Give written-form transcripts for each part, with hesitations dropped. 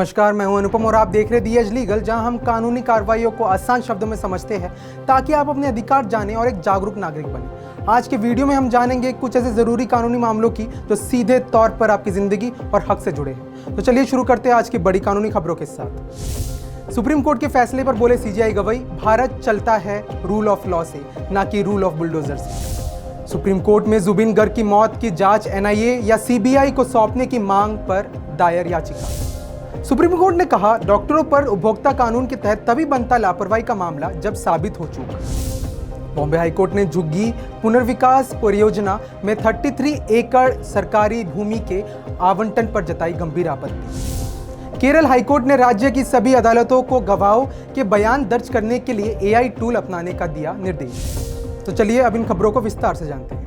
नमस्कार, मैं हूं अनुपम और आप देख रहे दी एज लीगल, जहां हम कानूनी कार्रवाइयों को आसान शब्दों में समझते हैं ताकि आप अपने अधिकार जानें और एक जागरूक नागरिक बने। आज के वीडियो में हम जानेंगे कुछ ऐसे ज़रूरी कानूनी मामलों की जो सीधे तौर पर आपकी ज़िंदगी और हक से जुड़े हैं। तो चलिए शुरू करते हैं आज की बड़ी कानूनी खबरों के साथ। सुप्रीम कोर्ट के फैसले पर बोले सीजेआई गवाई, भारत चलता है रूल ऑफ लॉ से, ना कि रूल ऑफ बुलडोजर से। सुप्रीम कोर्ट में जुबिन गर्ग की मौत की जांच एनआईए या सीबीआई को सौंपने की मांग पर दायर याचिका। सुप्रीम कोर्ट ने कहा, डॉक्टरों पर उपभोक्ता कानून के तहत तभी बनता लापरवाही का मामला जब साबित हो चूक। बॉम्बे हाईकोर्ट ने झुग्गी पुनर्विकास परियोजना में 33 एकड़ सरकारी भूमि के आवंटन पर जताई गंभीर आपत्ति। केरल हाईकोर्ट ने राज्य की सभी अदालतों को गवाहों के बयान दर्ज करने के लिए एआई टूल अपनाने का दिया निर्देश। तो चलिए अब इन खबरों को विस्तार से जानते हैं।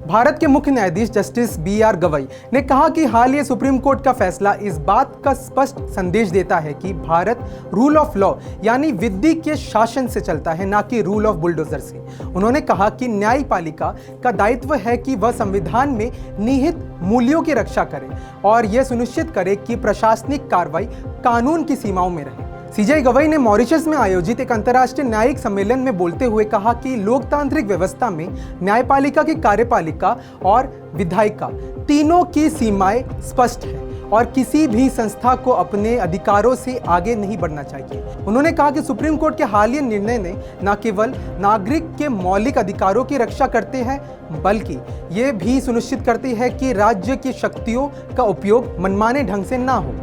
भारत के मुख्य न्यायाधीश जस्टिस बीआर गवई ने कहा कि हाल ही सुप्रीम कोर्ट का फैसला इस बात का स्पष्ट संदेश देता है कि भारत रूल ऑफ लॉ यानी विधि के शासन से चलता है, ना कि रूल ऑफ बुलडोजर से। उन्होंने कहा कि न्यायपालिका का दायित्व है कि वह संविधान में निहित मूल्यों की रक्षा करे और यह सुनिश्चित करे कि प्रशासनिक कार्रवाई कानून की सीमाओं में रहे। सीजेआई गवाई ने मॉरिशस में आयोजित एक अंतर्राष्ट्रीय न्यायिक सम्मेलन में बोलते हुए कहा कि लोकतांत्रिक व्यवस्था में न्यायपालिका की कार्यपालिका और विधायिका तीनों की सीमाएं स्पष्ट है और किसी भी संस्था को अपने अधिकारों से आगे नहीं बढ़ना चाहिए। उन्होंने कहा कि सुप्रीम कोर्ट के हालिया निर्णय ने न केवल नागरिक के मौलिक अधिकारों की रक्षा करते हैं बल्कि ये भी सुनिश्चित करती है कि राज्य की शक्तियों का उपयोग मनमाने ढंग से ना हो।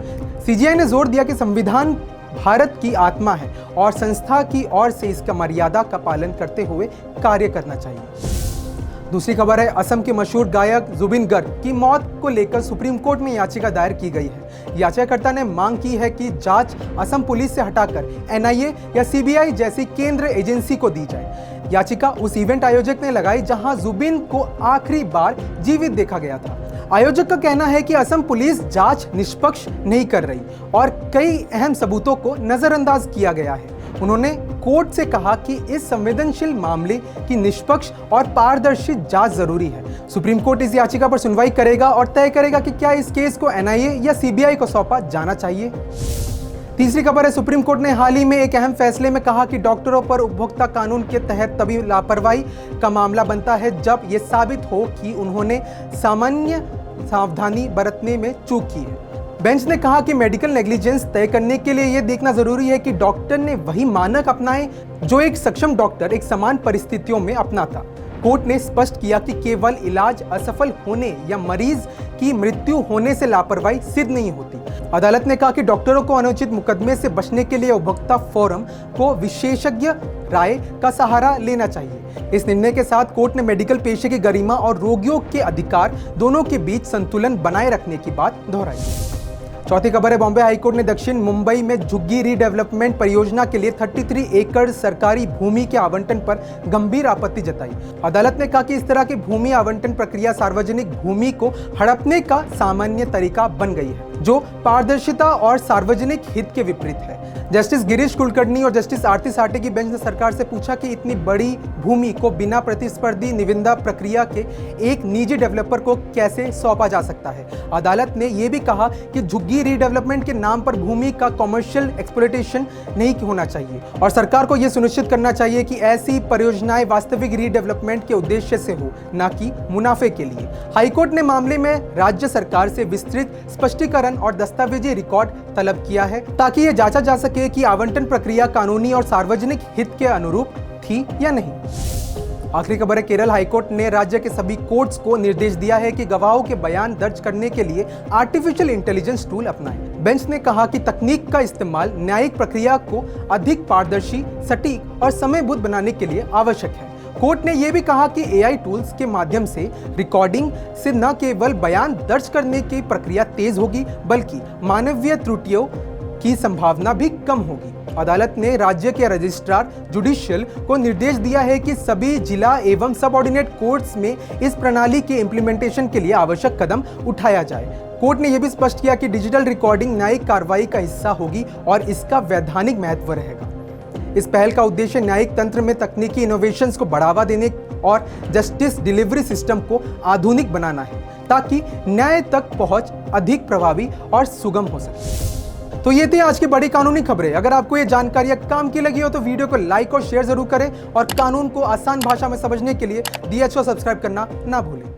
सीजेआई ने जोर दिया कि संविधान भारत की आत्मा है और संस्था की ओर से इसका मर्यादा का पालन करते हुए कार्य करना चाहिए। दूसरी खबर है, असम के मशहूर गायक जुबिन गर्ग की मौत को लेकर सुप्रीम कोर्ट में याचिका दायर की गई है। याचिकाकर्ता ने मांग की है कि जांच असम पुलिस से हटाकर एनआईए या सीबीआई जैसी केंद्र एजेंसी को दी जाए। याचिका उस इवेंट आयोजक ने लगाई जहां जुबिन को आखिरी बार जीवित देखा गया था। आयोजक का कहना है कि असम पुलिस जांच निष्पक्ष नहीं कर रही और कई अहम सबूतों को नजरअंदाज किया गया है। उन्होंने कोर्ट से कहा कि इस संवेदनशील मामले की निष्पक्ष और पारदर्शी जांच जरूरी है। सुप्रीम कोर्ट इस याचिका पर सुनवाई करेगा और तय करेगा कि क्या इस केस को एनआईए या सीबीआई को सौंपा जाना चाहिए। तीसरी खबर है, सुप्रीम कोर्ट ने हाल ही में एक अहम फैसले में कहा कि डॉक्टरों पर उपभोक्ता कानून के तहत तभी लापरवाही का मामला बनता है जब यह साबित हो कि उन्होंने सामान्य सावधानी बरतने में चूक की है। बेंच ने कहा कि मेडिकल नेग्लिजेंस तय करने के लिए यह देखना जरूरी है कि डॉक्टर ने वही मानक अपनाए जो एक सक्षम डॉक्टर एक समान परिस्थितियों में अपनाता। कोर्ट ने स्पष्ट किया कि केवल इलाज असफल होने या मरीज की मृत्यु होने से लापरवाही सिद्ध नहीं होती। अदालत ने कहा कि डॉक्टरों को अनुचित मुकदमे से बचने के लिए उपभोक्ता फोरम को विशेषज्ञ राय का सहारा लेना चाहिए। इस निर्णय के साथ कोर्ट ने मेडिकल पेशे की गरिमा और रोगियों के अधिकार दोनों के बीच संतुलन बनाए रखने की बात दोहराई। चौथी खबर है, बॉम्बे हाईकोर्ट ने दक्षिण मुंबई में झुग्गी रीडेवलपमेंट परियोजना के लिए 33 एकड़ सरकारी भूमि के आवंटन पर गंभीर आपत्ति जताई। अदालत ने कहा कि इस तरह की भूमि आवंटन प्रक्रिया सार्वजनिक भूमि को हड़पने का सामान्य तरीका बन गई है, जो पारदर्शिता और सार्वजनिक हित के विपरीत है। जस्टिस गिरीश कुलकर्णी और जस्टिस आरती साठे की बेंच ने सरकार से पूछा कि इतनी बड़ी भूमि को बिना प्रतिस्पर्धी निविदा प्रक्रिया के एक निजी डेवलपर को कैसे सौंपा जा सकता है। अदालत ने यह भी कहा कि झुग्गी रीडेवलपमेंट के नाम पर भूमि का कमर्शियल एक्सप्लॉयटेशन नहीं होना चाहिए और सरकार को यह सुनिश्चित करना चाहिए कि ऐसी परियोजनाएं वास्तविक रीडेवलपमेंट के उद्देश्य से हो, न कि मुनाफे के लिए। हाईकोर्ट ने मामले में राज्य सरकार से विस्तृत स्पष्टीकरण और दस्तावेजी रिकॉर्ड तलब किया है ताकि यह जांचा जा सके कि आवंटन प्रक्रिया कानूनी और सार्वजनिक हित के अनुरूप थी या नहीं। आखिरी खबर है, केरल हाईकोर्ट ने राज्य के सभी कोर्ट्स को निर्देश दिया है कि गवाहों के बयान दर्ज करने के लिए आर्टिफिशियल इंटेलिजेंस टूल अपनाएं। बेंच ने कहा कि तकनीक का इस्तेमाल न्यायिक प्रक्रिया को अधिक पारदर्शी, सटीक और समयबद्ध बनाने के लिए आवश्यक है। कोर्ट ने यह भी कहा कि एआई टूल्स के माध्यम से रिकॉर्डिंग से न केवल बयान दर्ज करने की प्रक्रिया तेज होगी बल्कि मानवीय त्रुटियों की संभावना भी कम होगी। अदालत ने राज्य के रजिस्ट्रार जुडिशियल को निर्देश दिया है कि सभी जिला एवं सबऑर्डिनेट कोर्ट्स में इस प्रणाली के इम्प्लीमेंटेशन के लिए आवश्यक कदम उठाया जाए। कोर्ट ने यह भी स्पष्ट किया कि डिजिटल रिकॉर्डिंग न्यायिक कार्रवाई का हिस्सा होगी और इसका वैधानिक महत्व रहेगा। इस पहल का उद्देश्य न्यायिक तंत्र में तकनीकी इनोवेशंस को बढ़ावा देने और जस्टिस डिलीवरी सिस्टम को आधुनिक बनाना है ताकि न्याय तक पहुंच अधिक प्रभावी और सुगम हो सके। तो ये थी आज की बड़ी कानूनी खबरें। अगर आपको ये जानकारियां काम की लगी हो तो वीडियो को लाइक और शेयर जरूर करें और कानून को आसान भाषा में समझने के लिए DH को सब्सक्राइब करना ना भूलें।